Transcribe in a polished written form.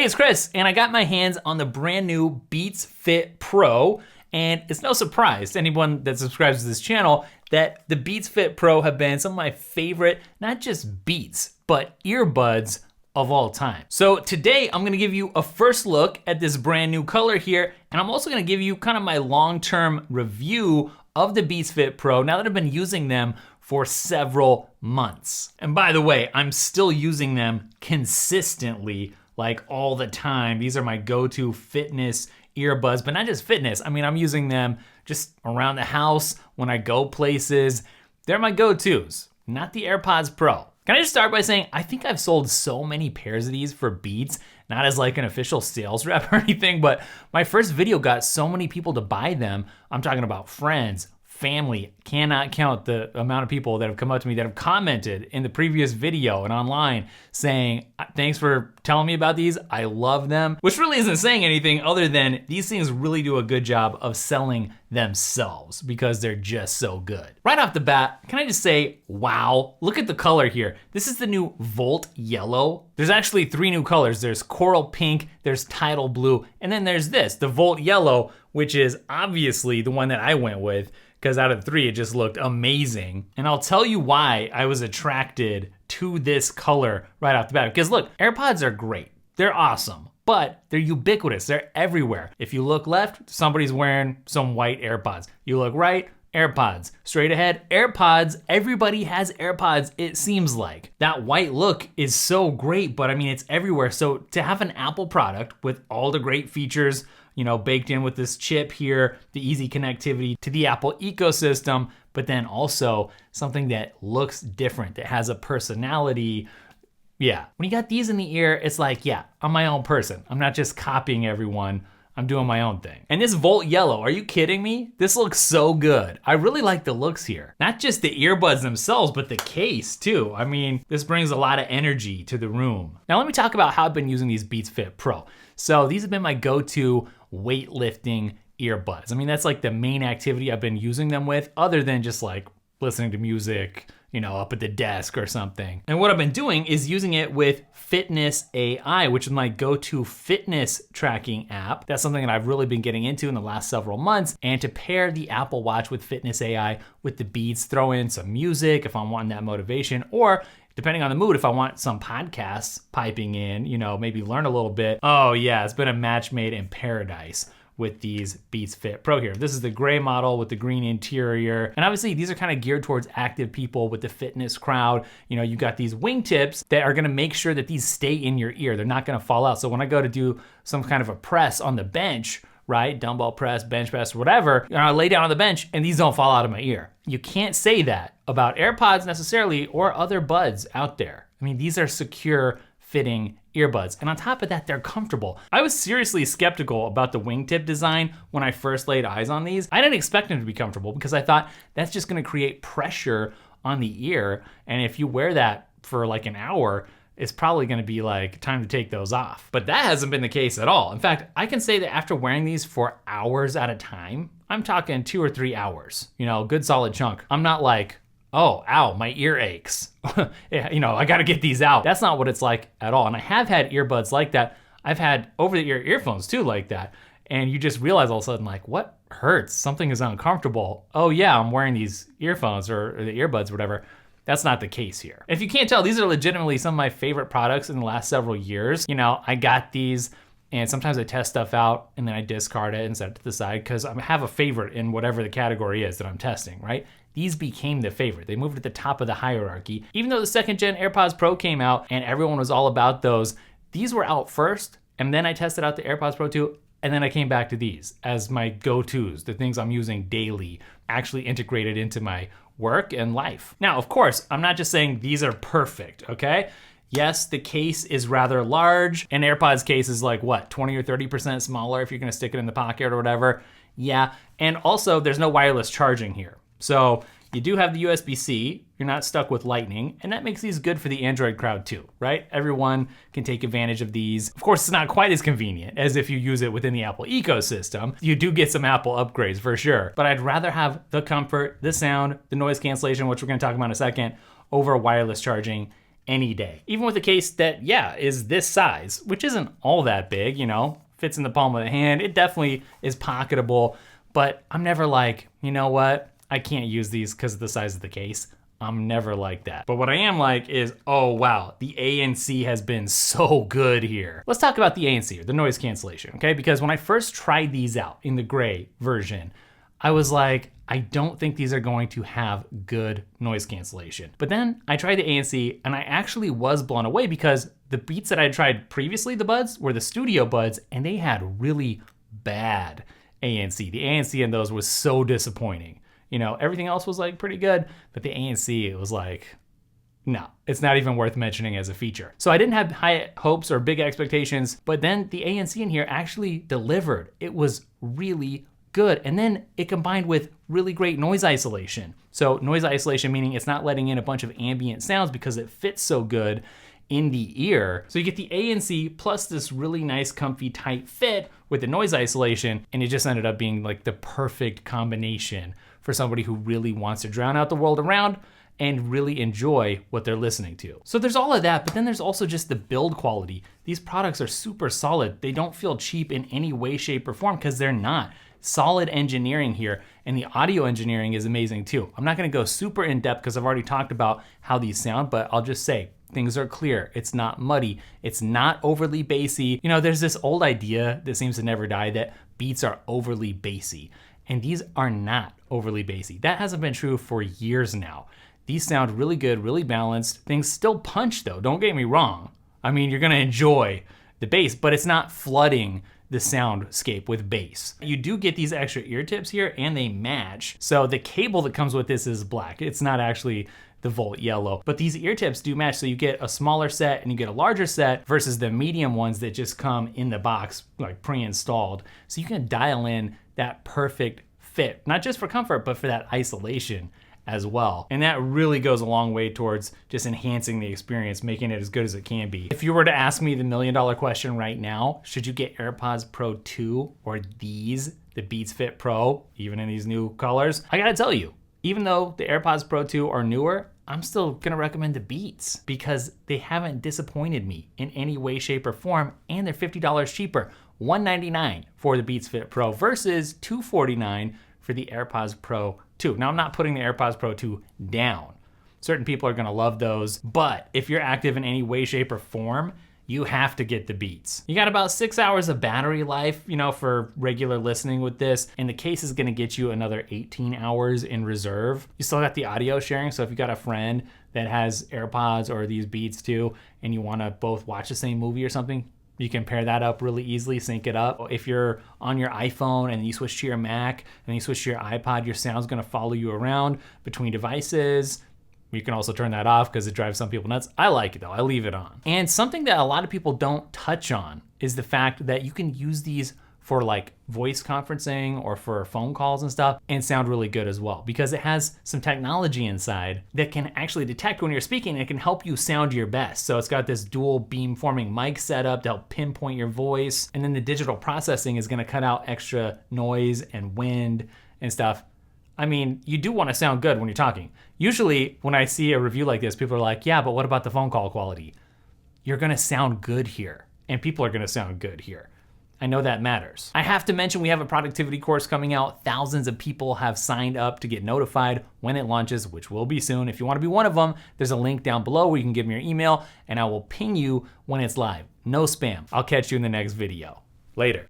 Hey, it's Chris, and I got my hands on the brand new Beats Fit Pro, and it's no surprise to anyone that subscribes to this channel that the Beats Fit Pro have been some of my favorite, not just Beats, but earbuds of all time. So today I'm gonna give you a first look at this brand new color here, and I'm also gonna give you kind of my long-term review of the Beats Fit Pro now that I've been using them for several months. And by the way, I'm still using them consistently, like all the time. These are my go-to fitness earbuds, but not just fitness. I mean, I'm using them just around the house, when I go places. They're my go-tos, not the AirPods Pro. Can I just start by saying, I think I've sold so many pairs of these for Beats, not as like an official sales rep or anything, but my first video got so many people to buy them. I'm talking about friends, family. Cannot count the amount of people that have come up to me that have commented in the previous video and online saying, thanks for telling me about these, I love them, which really isn't saying anything other than these things really do a good job of selling themselves because they're just so good. Right off the bat, can I just say, wow, look at the color here. This is the new Volt Yellow. There's actually 3 new colors. There's Coral Pink, there's Tidal Blue, and then there's this, the Volt Yellow, which is obviously the one that I went with, because out of the 3, it just looked amazing. And I'll tell you why I was attracted to this color right off the bat. Because look, AirPods are great. They're awesome, but they're ubiquitous. They're everywhere. If you look left, somebody's wearing some white AirPods. You look right, AirPods. Straight ahead, AirPods. Everybody has AirPods, it seems like. That white look is so great, but I mean, it's everywhere. So to have an Apple product with all the great features, you know, baked in with this chip here, the easy connectivity to the Apple ecosystem, but then also something that looks different, that has a personality. Yeah, when you got these in the ear, it's like, yeah, I'm my own person. I'm not just copying everyone. I'm doing my own thing. And this Volt Yellow, are you kidding me? This looks so good. I really like the looks here. Not just the earbuds themselves, but the case too. I mean, this brings a lot of energy to the room. Now let me talk about how I've been using these Beats Fit Pro. So these have been my go-to weightlifting earbuds. I mean, that's like the main activity I've been using them with, other than just like listening to music, you know, up at the desk or something. And what I've been doing is using it with Fitness AI, which is my go-to fitness tracking app. That's something that I've really been getting into in the last several months. And to pair the Apple Watch with Fitness AI with the Beats, throw in some music if I'm wanting that motivation, or depending on the mood, if I want some podcasts piping in, you know, maybe learn a little bit. Oh yeah, it's been a match made in paradise with these Beats Fit Pro here. This is the gray model with the green interior. And obviously these are kind of geared towards active people with the fitness crowd. You know, you got these wingtips that are gonna make sure that these stay in your ear. They're not gonna fall out. So when I go to do some kind of a press on the bench, right? Dumbbell press, bench press, whatever, you know, I lay down on the bench and these don't fall out of my ear. You can't say that about AirPods necessarily or other buds out there. I mean, these are secure fitting earbuds. And on top of that, they're comfortable. I was seriously skeptical about the wingtip design when I first laid eyes on these. I didn't expect them to be comfortable because I thought that's just gonna create pressure on the ear. And if you wear that for like an hour, it's probably gonna be like time to take those off. But that hasn't been the case at all. In fact, I can say that after wearing these for hours at a time, I'm talking 2 or 3 hours, you know, good solid chunk. I'm not like, oh, ow, my ear aches. You know, I gotta get these out. That's not what it's like at all. And I have had earbuds like that. I've had over-the-ear earphones too like that. And you just realize all of a sudden like, what hurts? Something is uncomfortable. Oh yeah, I'm wearing these earphones or the earbuds or whatever. That's not the case here. If you can't tell, these are legitimately some of my favorite products in the last several years. You know, I got these and sometimes I test stuff out and then I discard it and set it to the side because I have a favorite in whatever the category is that I'm testing, right? These became the favorite. They moved at the top of the hierarchy. Even though the 2nd gen AirPods Pro came out and everyone was all about those, these were out first, and then I tested out the AirPods Pro 2, and then I came back to these as my go-tos, the things I'm using daily, actually integrated into my work and life. Now, of course, I'm not just saying these are perfect, okay? Yes, the case is rather large. An AirPods case is like, what, 20 or 30% smaller if you're gonna stick it in the pocket or whatever. Yeah, and also there's no wireless charging here. So you do have the USB-C, you're not stuck with Lightning, and that makes these good for the Android crowd too, right? Everyone can take advantage of these. Of course, it's not quite as convenient as if you use it within the Apple ecosystem. You do get some Apple upgrades for sure, but I'd rather have the comfort, the sound, the noise cancellation, which we're gonna talk about in a second, over wireless charging any day. Even with a case that, yeah, is this size, which isn't all that big, you know, fits in the palm of the hand. It definitely is pocketable, but I'm never like, you know what? I can't use these because of the size of the case. I'm never like that. But what I am like is, oh wow, the ANC has been so good here. Let's talk about the ANC, or the noise cancellation, okay? Because when I first tried these out in the gray version, I was like, I don't think these are going to have good noise cancellation. But then I tried the ANC and I actually was blown away because the Beats that I tried previously, the buds, were the studio buds, and they had really bad ANC. The ANC in those was so disappointing. You know, everything else was like pretty good, but the ANC, it was like, no, it's not even worth mentioning as a feature. So I didn't have high hopes or big expectations, but then the ANC in here actually delivered. It was really good. And then it combined with really great noise isolation. So noise isolation meaning it's not letting in a bunch of ambient sounds because it fits so good in the ear. So you get the ANC plus this really nice, comfy, tight fit with the noise isolation, and it just ended up being like the perfect combination for somebody who really wants to drown out the world around and really enjoy what they're listening to. So there's all of that, but then there's also just the build quality. These products are super solid. They don't feel cheap in any way, shape, or form because they're not. Solid engineering here, and the audio engineering is amazing too. I'm not gonna go super in depth because I've already talked about how these sound, but I'll just say, things are clear, it's not muddy, it's not overly bassy. You know, there's this old idea that seems to never die that Beats are overly bassy, and these are not overly bassy. That hasn't been true for years now. These sound really good, really balanced. Things still punch though, don't get me wrong. I mean, you're gonna enjoy the bass, but it's not flooding the soundscape with bass. You do get these extra ear tips here and they match. So the cable that comes with this is black. It's not actually the Volt yellow, but these ear tips do match. So you get a smaller set and you get a larger set versus the medium ones that just come in the box, like pre-installed. So you can dial in that perfect fit, not just for comfort, but for that isolation as well. And that really goes a long way towards just enhancing the experience, making it as good as it can be. If you were to ask me the $1 million question right now, should you get AirPods Pro 2 or these, the Beats Fit Pro, even in these new colors? I gotta tell you, even though the AirPods Pro 2 are newer, I'm still gonna recommend the Beats because they haven't disappointed me in any way, shape, or form, and they're $50 cheaper. $199 for the Beats Fit Pro versus $249 for the AirPods Pro 2. Now, I'm not putting the AirPods Pro 2 down. Certain people are gonna love those, but if you're active in any way, shape, or form, you have to get the Beats. You got about 6 hours of battery life, you know, for regular listening with this, and the case is gonna get you another 18 hours in reserve. You still got the audio sharing, so if you got a friend that has AirPods or these Beats too, and you wanna both watch the same movie or something, you can pair that up really easily, sync it up. If you're on your iPhone and you switch to your Mac and you switch to your iPod, your sound's gonna follow you around between devices. You can also turn that off because it drives some people nuts. I like it though, I leave it on. And something that a lot of people don't touch on is the fact that you can use these for like voice conferencing or for phone calls and stuff and sound really good as well because it has some technology inside that can actually detect when you're speaking and it can help you sound your best. So it's got this dual beam forming mic setup to help pinpoint your voice, and then the digital processing is gonna cut out extra noise and wind and stuff. I mean, you do want to sound good when you're talking. Usually when I see a review like this, people are like, yeah, but what about the phone call quality? You're gonna sound good here, and people are gonna sound good here. I know that matters. I have to mention we have a productivity course coming out. Thousands of people have signed up to get notified when it launches, which will be soon. If you want to be one of them, there's a link down below where you can give me your email and I will ping you when it's live. No spam. I'll catch you in the next video. Later.